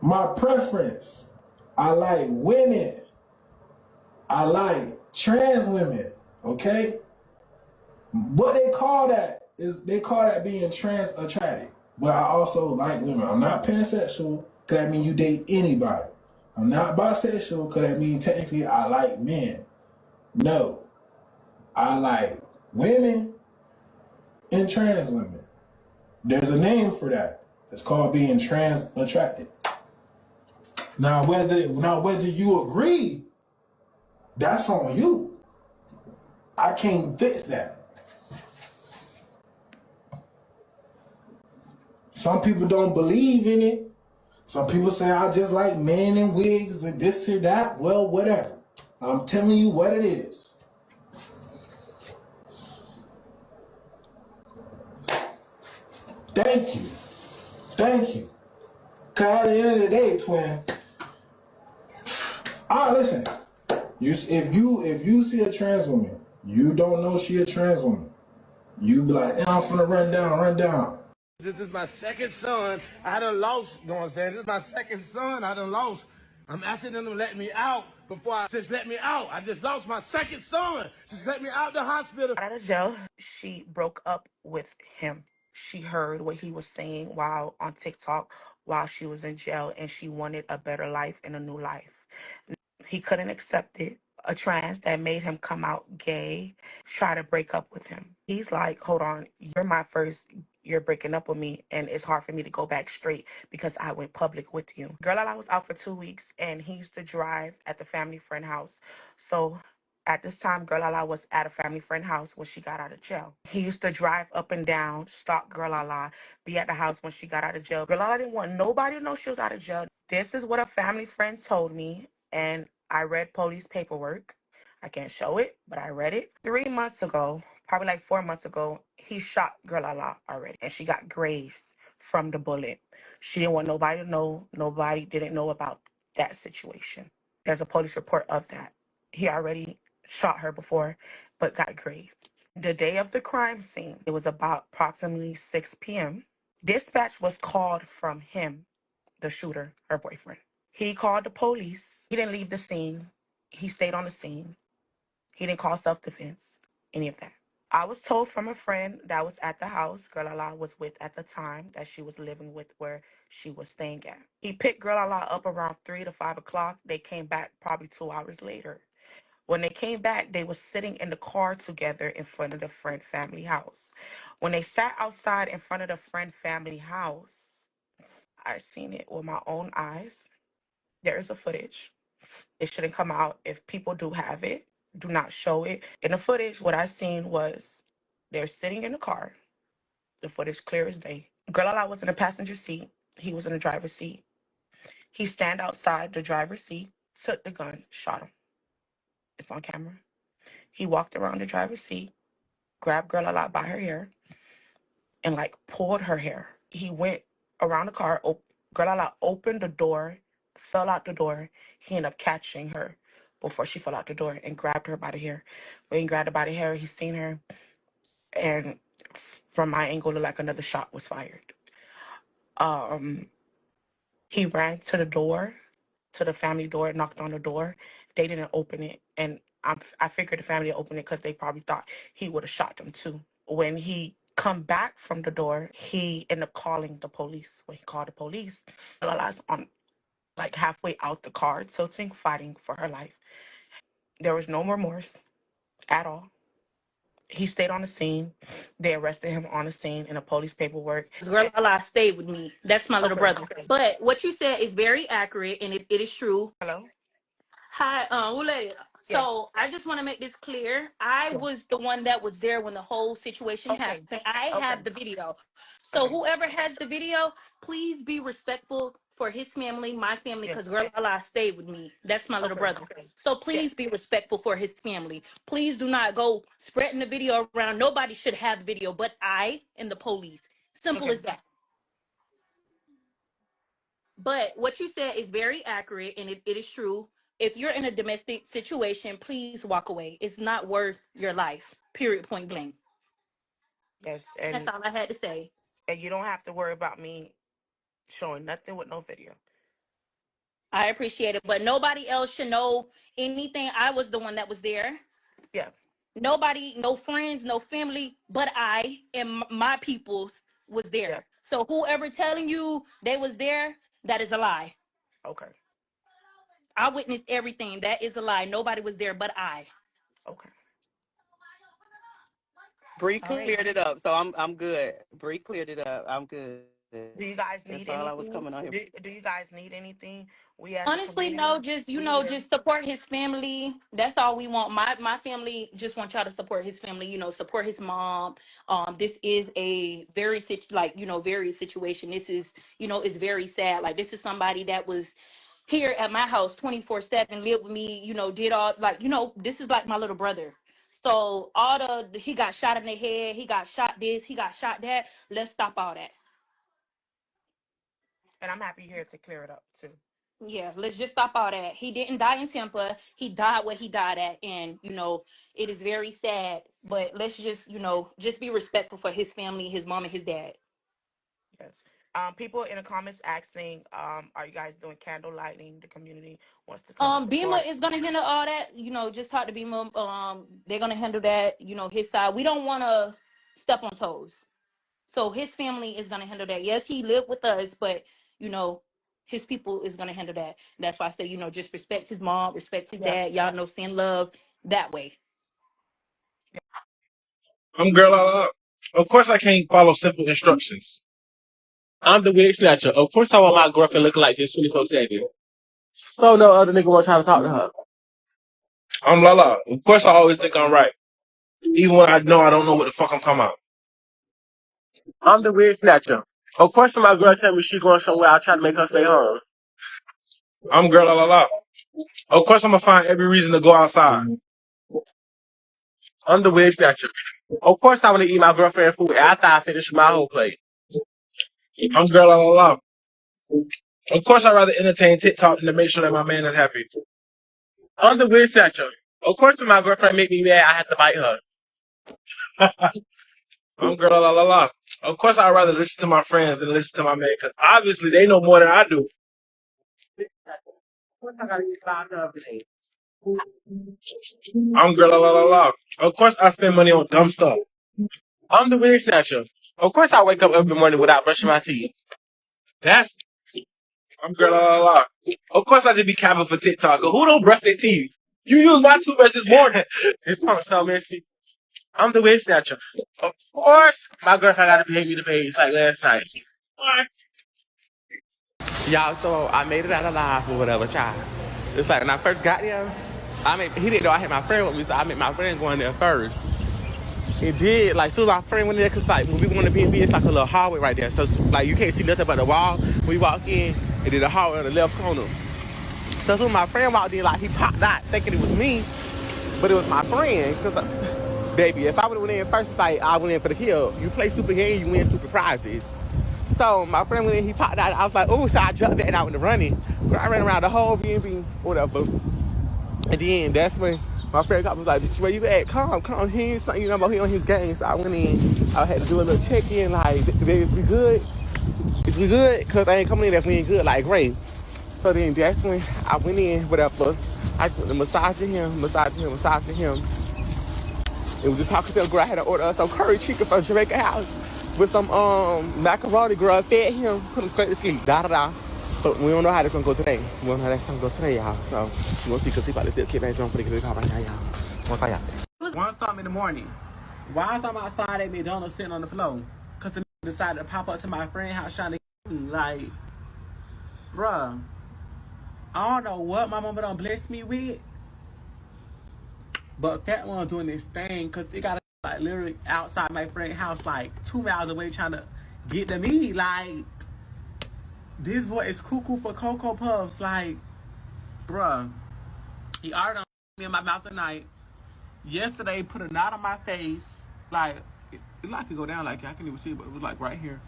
My preference. I like women. I like trans women. Okay? What they call that is they call that being trans attracted. But I also like women. I'm not pansexual, cause that mean you date anybody. I'm not bisexual, cause that mean technically I like men. No. I like women and trans women. There's a name for that. It's called being trans attracted. Now whether you agree, that's on you. I can't fix that. Some people don't believe in it. Some people say I just like men in wigs and this or that. Well, whatever. I'm telling you what it is. Thank you. Thank you. Cause at the end of the day, twin, listen. If you see a trans woman, you don't know she a trans woman. You be like, I'm finna run down. This is my second son. I done lost, you know what I'm saying? This is my second son I done lost. I'm asking them to let me out before I just let me out. I just lost my second son. Just let me out the hospital. Out of jail, she broke up with him. She heard what he was saying while on TikTok while she was in jail, and she wanted a better life and a new life. He couldn't accept it. A trans that made him come out gay try to break up with him. He's like, hold on, you're breaking up with me, and it's hard for me to go back straight because I went public with you. Girlalala was out for 2 weeks, and he used to drive at the family friend house. So at this time, Girlalala was at a family friend house when she got out of jail. He used to drive up and down, stalk Girlalala, be at the house when she got out of jail. Girlalala didn't want nobody to know she was out of jail. This is what a family friend told me, and I read police paperwork. I can't show it, but I read it. 3 months ago, probably like 4 months ago, he shot Girlalala already, and she got grazed from the bullet. She didn't want nobody to know. Nobody didn't know about that situation. There's a police report of that. He already shot her before, but got grazed. The day of the crime scene, it was about approximately 6 p.m. Dispatch was called from him, the shooter, her boyfriend. He called the police. He didn't leave the scene. He stayed on the scene. He didn't call self-defense, any of that. I was told from a friend that was at the house Girlalala was with at the time that she was living with where she was staying at. He picked Girlalala up around 3 to 5 o'clock. They came back probably 2 hours later. When they came back, they were sitting in the car together in front of the friend family house. When they sat outside in front of the friend family house, I seen it with my own eyes. There is a footage. It shouldn't come out. If people do have it, do not show it. In the footage, what I seen was they're sitting in the car. The footage clear as day. Girlalala was in the passenger seat. He was in the driver's seat. He stand outside the driver's seat, took the gun, shot him. It's on camera. He walked around the driver's seat, grabbed Girlalala by her hair, and like pulled her hair. He went around the car. Girlalala opened the door, fell out the door. He ended up catching her before she fell out the door and grabbed her by the hair. When he grabbed her by the hair, he seen her, and from my angle, it looked like another shot was fired. He ran to the door, to the family door, knocked on the door. They didn't open it, and I figured the family opened it because they probably thought he would have shot them too. When he come back from the door, he ended up calling the police. When he called the police, Lala's on like halfway out the car, tilting, fighting for her life. There was no remorse at all. He stayed on the scene. They arrested him on the scene in a police paperwork. Girlalala stayed with me. That's my little brother. Okay. But what you said is very accurate, and it is true. Hello? Hi, Wule. Yes. So I just want to make this clear. I was the one that was there when the whole situation Okay. happened. I Okay. have the video. So Okay. whoever has the video, please be respectful for his family, my family, Yes. because Girlalala stayed with me. That's my little brother. Okay. So please be respectful for his family. Please do not go spreading the video around. Nobody should have the video but I and the police. Simple Okay. as that. But what you said is very accurate, and it is true. If you're in a domestic situation, please walk away. It's not worth your life. Period. Point blank. Yes. That's all I had to say. And you don't have to worry about me showing nothing with no video. I appreciate it, but nobody else should know anything. I was the one that was there. Yeah. Nobody, no friends, no family, but I and my peoples was Yeah. there. So whoever telling you they was there, that is a lie. Okay. I witnessed everything. That is a lie. Nobody was there but I. Okay. Bree All right. cleared it up, so I'm good. Bree cleared it up. I'm good. Do you guys That's need all I was coming anything? on here. Do you guys need anything? We as a Honestly, community, no, just we here. just support his family. That's all we want. My family just want y'all to support his family, support his mom. This is a very very situation. This is, it's very sad. Like, this is somebody that was here at my house 24/7, lived with me, did all, like, this is like my little brother. So he got shot in the head, he got shot this, he got shot that. Let's stop all that. And I'm happy here to clear it up too. Yeah, let's just stop all that. He didn't die in Tampa. He died where he died at. And, it is very sad. But let's just, just be respectful for his family, his mom and his dad. Yes. People in the comments asking, are you guys doing candle lighting? The community wants to come and Bima support. is gonna handle all that. Just talk to Bima. They're gonna handle that, his side. We don't wanna step on toes. So his family is gonna handle that. Yes, he lived with us, but his people is gonna handle that. That's why I say, just respect his mom, respect his Yeah. dad. Y'all know, send love that way. I'm Girlalala. Of course, I can't follow simple instructions. I'm the wig snatcher. Of course I want my girlfriend looking like this 24/7. So no other nigga will try to talk to her. I'm Lala. Of course, I always think I'm right, even when I don't know what the fuck I'm talking about. I'm the wig snatcher. Of course when my girl tell me she going somewhere, I'll try to make her stay home. I'm Girlalala. Of course, I'm gonna find every reason to go outside. I'm the wig snatcher. Of course I want to eat my girlfriend food after I finish my whole plate. I'm Girlalala. Of course, I'd rather entertain TikTok than to make sure that my man is happy. I'm the wig snatcher. Of course when my girlfriend make me mad, I have to bite her. I'm Girlalala. Of course, I'd rather listen to my friends than listen to my man, because obviously they know more than I do. Of course I gotta eat 5 times a day. I'm Girlalala. Of course, I spend money on dumb stuff. I'm the wig snatcher. Of course I wake up every morning without brushing my teeth. I'm Girlalala. Of course, I just be capping for TikTok. Who don't brush their teeth? You used my toothbrush this morning. This punk so messy. I'm the wig snatcher. Of course my girlfriend gotta pay me the page like last night. Y'all, so I made it out alive or whatever, child. It's like when I first got there, he didn't know I had my friend with me, so I made my friend going there first. It did, like, soon as my friend went in there, cause like, when we went to B&B, it's like a little hallway right there. So, like, you can't see nothing but the wall. We walk in, and then the hallway on the left corner. So, soon as my friend walked in, like, he popped out thinking it was me, but it was my friend. Cause, baby, if I would've went in first, it's like, I went in for the kill. You play stupid game, you win stupid prizes. So, my friend went in, he popped out. I was like, oh, so I jumped in and I went running. I ran around the whole B&B, whatever. And then that's when my friend got me like, where you at? Calm. He ain't something, he on his game. So I went in. I had to do a little check-in, like, baby, is we good? Is we good? Because I ain't coming in if we ain't good, like, great. So then that's when I went in, whatever. I just went to massaging him. It was just talking to a girl. I had to order some curry chicken from Jamaica House with some macaroni. Girl fed him, put him straight to sleep. Da. But we don't know how that's gonna go today. We don't know how that's gonna go today, y'all. So we'll see, cause he about to still keep that drunk for the car right now, y'all. One call, y'all. One something in the morning. Why is I'm outside at McDonald's sitting on the floor? Cause the decided to pop up to my friend's house trying to get me. Like, bruh, I don't know what my mama done blessed me with, but that one doing this thing, cause it got like literally outside my friend's house, like 2 miles away, trying to get to me. Like, this boy is cuckoo for Cocoa Puffs. Like, bruh, he already done me in my mouth tonight. Yesterday, put a knot on my face. Like, it like could go down, like, I can't even see it, but it was like right here.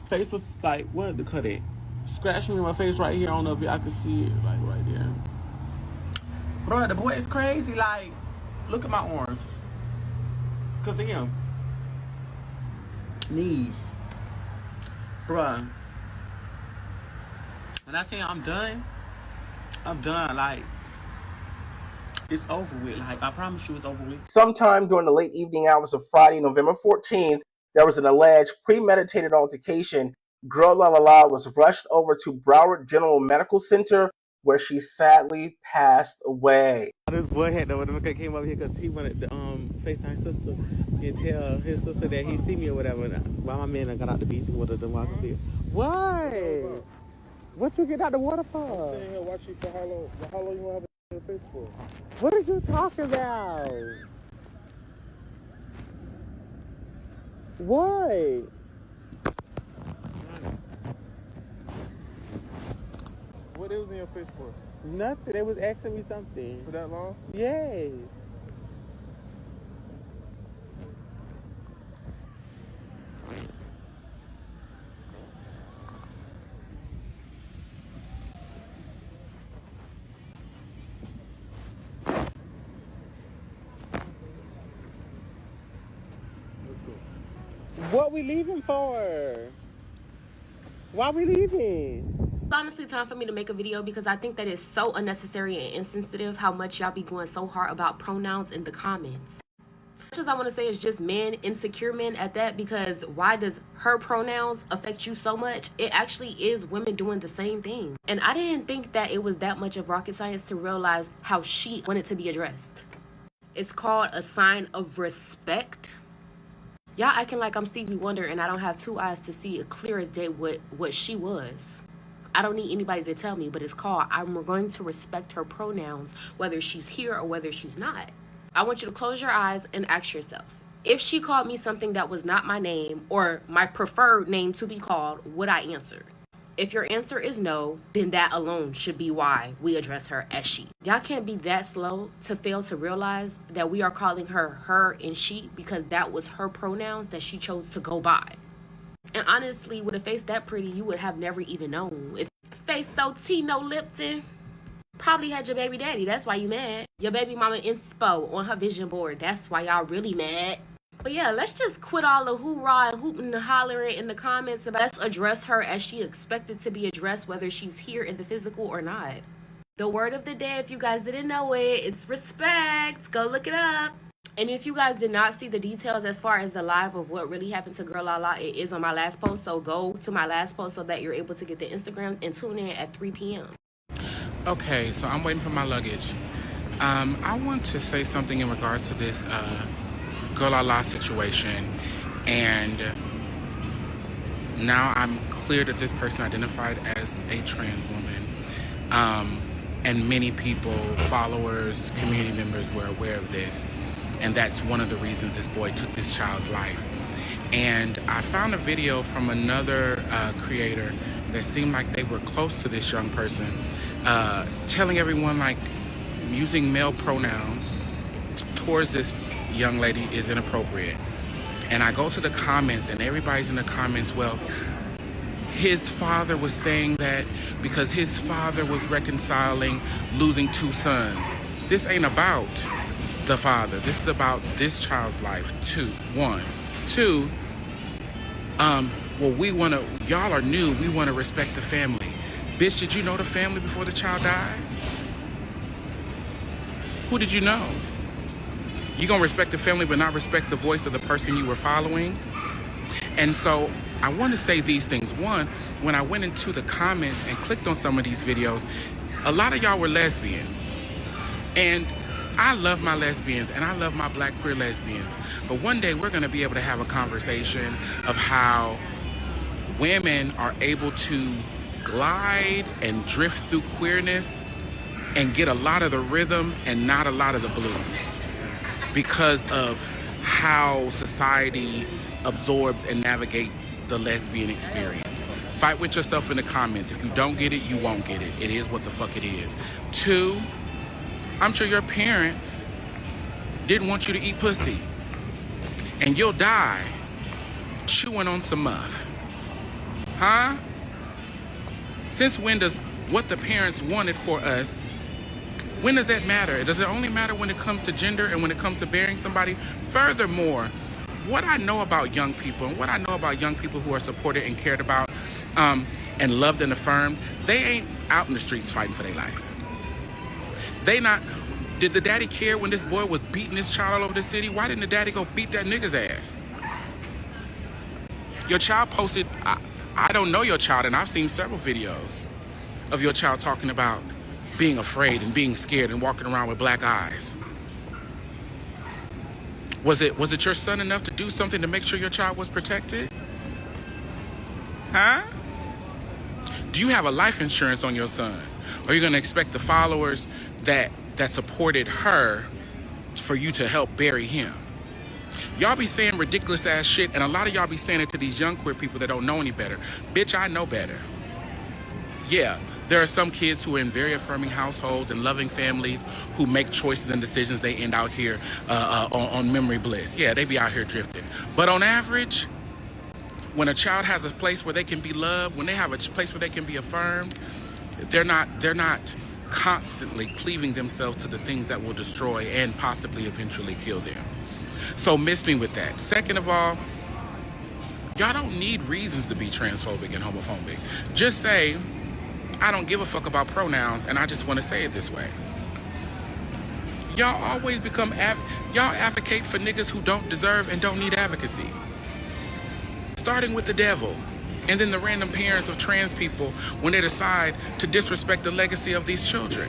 Face was like, what to cut it? Scratched me in my face right here. I don't know if y'all can see it, like right there. Bruh, the boy is crazy. Like, look at my arms. Cause of him. Knees. Bruh. And And I tell you, I'm done. I'm done. Like, it's over with. Like, I promise you it's over with. Sometime during the late evening hours of Friday, November 14th, there was an alleged premeditated altercation. Girlalala was rushed over to Broward General Medical Center, where she sadly passed away. This boy had the motherfucker came over here because he wanted to FaceTime sister and tell his sister that he see me or whatever. While my man got out the beach with the walking field. What? What you get out the water for? I'm sitting here watching for how long you want to have a face for? What are you talking about? What? What it was in your face for? Nothing. They was asking me something. For that long? Yes. What we leaving for? Why we leaving? It's honestly time for me to make a video because I think that it's so unnecessary and insensitive how much y'all be going so hard about pronouns in the comments. Much as I want to say is just men, insecure men at that, because why does her pronouns affect you so much? It actually is women doing the same thing. And I didn't think that it was that much of rocket science to realize how she wanted to be addressed. It's called a sign of respect. Y'all acting like I'm Stevie Wonder and I don't have two eyes to see it clear as day what she was. I don't need anybody to tell me, but it's called I'm going to respect her pronouns, whether she's here or whether she's not. I want you to close your eyes and ask yourself, if she called me something that was not my name or my preferred name to be called, would I answer? If your answer is no, then that alone should be why we address her as she. Y'all can't be that slow to fail to realize that we are calling her and she because that was her pronouns that she chose to go by. And honestly, with a face that pretty, you would have never even known. If face so Tino Lipton, probably had your baby daddy. That's why you mad. Your baby mama inspo on her vision board. That's why y'all really mad. But yeah, let's just quit all the hoorah and hooting and hollering in the comments. Let's address her as she expected to be addressed, whether she's here in the physical or not. The word of the day, if you guys didn't know it, it's respect. Go look it up. And if you guys did not see the details as far as the live of what really happened to Girlalala, it is on my last post. So go to my last post so that you're able to get the Instagram and tune in at 3 p.m. Okay, so I'm waiting for my luggage. I want to say something in regards to this Girlalala situation, and now I'm clear that this person identified as a trans woman, and many people, followers, community members were aware of this, and that's one of the reasons this boy took this child's life. And I found a video from another creator that seemed like they were close to this young person, telling everyone like using male pronouns towards this young lady is inappropriate. And I go to the comments and everybody's in the comments, well, his father was saying that because his father was reconciling losing 2 sons. This ain't about the father. This is about this child's life, 1. 2, well, y'all are new, we want to respect the family. Bitch, did you know the family before the child died? Who did you know? You gonna respect the family but not respect the voice of the person you were following? And so I want to say these things. One, when I went into the comments and clicked on some of these videos, a lot of y'all were lesbians. And I love my lesbians and I love my black queer lesbians. But one day we're gonna be able to have a conversation of how women are able to glide and drift through queerness and get a lot of the rhythm and not a lot of the blues, because of how society absorbs and navigates the lesbian experience. Fight with yourself in the comments. If you don't get it, you won't get it. It is what the fuck it is. 2, I'm sure your parents didn't want you to eat pussy, and you'll die chewing on some muff. Huh? Since when does what the parents wanted for us, when does that matter? Does it only matter when it comes to gender and when it comes to bearing somebody? Furthermore, what I know about young people and what I know about young people who are supported and cared about, and loved and affirmed, they ain't out in the streets fighting for their life. They not. Did the daddy care when this boy was beating his child all over the city? Why didn't the daddy go beat that nigga's ass? Your child posted, I don't know your child, and I've seen several videos of your child talking about being afraid and being scared and walking around with black eyes. Was it your son enough to do something to make sure your child was protected? Huh? Do you have a life insurance on your son? Or are you gonna expect the followers that supported her for you to help bury him? Y'all be saying ridiculous ass shit, and a lot of y'all be saying it to these young queer people that don't know any better. Bitch, I know better. Yeah, there are some kids who are in very affirming households and loving families who make choices and decisions. They end out here on memory bliss. Yeah, they be out here drifting. But on average, when a child has a place where they can be loved, when they have a place where they can be affirmed, they're not constantly cleaving themselves to the things that will destroy and possibly eventually kill them. So miss me with that. Second of all, y'all don't need reasons to be transphobic and homophobic. Just say, I don't give a fuck about pronouns and I just want to say it this way. Y'all always y'all advocate for niggas who don't deserve and don't need advocacy. Starting with the devil and then the random parents of trans people when they decide to disrespect the legacy of these children.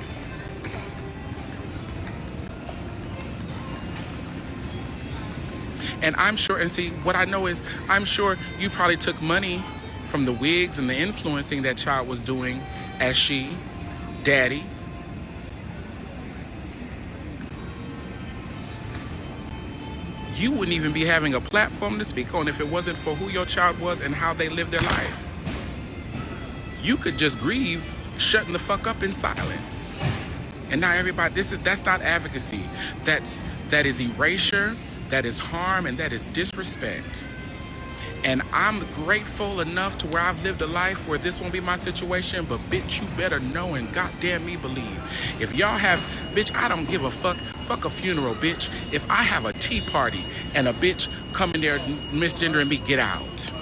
And I'm sure, and see, what I know is, I'm sure you probably took money from the wigs and the influencing that child was doing as she, daddy. You wouldn't even be having a platform to speak on if it wasn't for who your child was and how they lived their life. You could just grieve, shutting the fuck up in silence. And now everybody, that's not advocacy. That is erasure. That is harm, and that is disrespect. And I'm grateful enough to where I've lived a life where this won't be my situation, but bitch, you better know and goddamn me believe. If y'all have, bitch, I don't give a fuck. Fuck a funeral, bitch. If I have a tea party and a bitch come in there misgendering me, get out.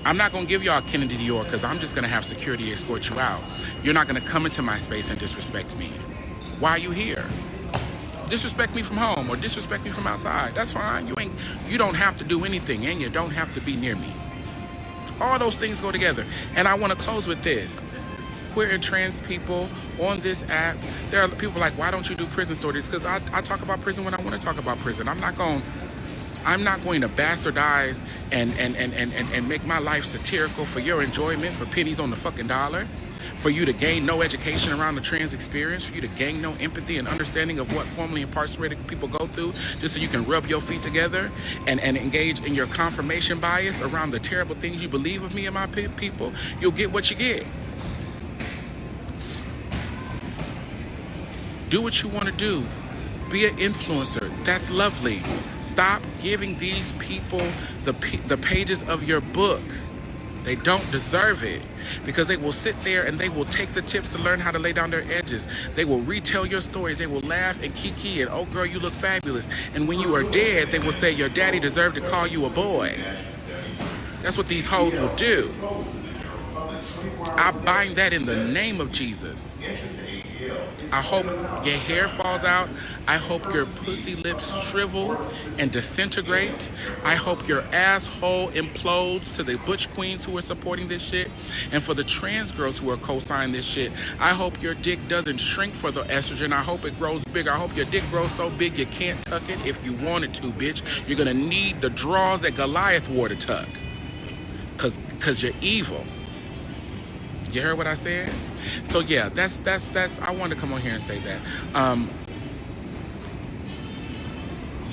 I'm not gonna give y'all Kennedy Dior because I'm just gonna have security escort you out. You're not gonna come into my space and disrespect me. Why are you here? Disrespect me from home or disrespect me from outside. That's fine. You don't have to do anything, and you don't have to be near me. All those things go together. And I want to close with this. Queer and trans people on this app, there are people like, why don't you do prison stories? Because I talk about prison when I want to talk about prison. I'm not going to bastardize and make my life satirical for your enjoyment, for pennies on the fucking dollar. For you to gain no education around the trans experience, for you to gain no empathy and understanding of what formerly incarcerated people go through, just so you can rub your feet together and engage in your confirmation bias around the terrible things you believe of me and my people, you'll get what you get. Do what you want to do. Be an influencer. That's lovely. Stop giving these people the pages of your book. They don't deserve it because they will sit there and they will take the tips to learn how to lay down their edges. They will retell your stories. They will laugh and kiki and, oh girl, you look fabulous. And when you are dead, they will say your daddy deserved to call you a boy. That's what these hoes will do. I bind that in the name of Jesus. I hope your hair falls out. I hope your pussy lips shrivel and disintegrate. I hope your asshole implodes to the butch queens who are supporting this shit. And for the trans girls who are co-signing this shit, I hope your dick doesn't shrink for the estrogen. I hope it grows bigger. I hope your dick grows so big you can't tuck it if you wanted to, bitch. You're gonna need the drawers that Goliath wore to tuck. Cause you're evil. You heard what I said? So yeah, that's I wanted to come on here and say that.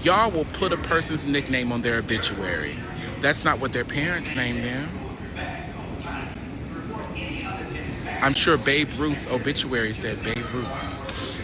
Y'all will put a person's nickname on their obituary. That's not what their parents named them. I'm sure Babe Ruth's obituary said Babe Ruth.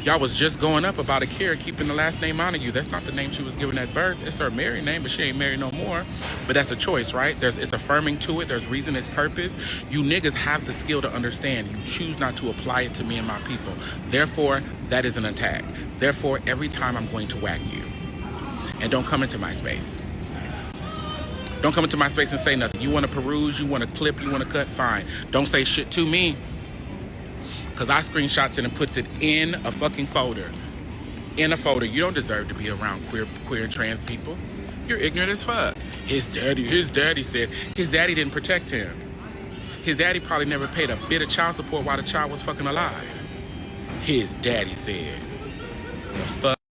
Y'all was just going up about Akira keeping the last name on you. That's not the name she was given at birth. It's her married name, but she ain't married no more. But that's a choice, right? It's affirming to it. There's reason, it's purpose. You niggas have the skill to understand. You choose not to apply it to me and my people. Therefore, that is an attack. Therefore, every time I'm going to whack you. And don't come into my space. Don't come into my space and say nothing. You want to peruse, you want to clip, you want to cut, fine. Don't say shit to me. Because I screenshots it and puts it in a fucking folder. In a folder. You don't deserve to be around queer and trans people. You're ignorant as fuck. His daddy said his daddy didn't protect him. His daddy probably never paid a bit of child support while the child was fucking alive. His daddy said. The fuck?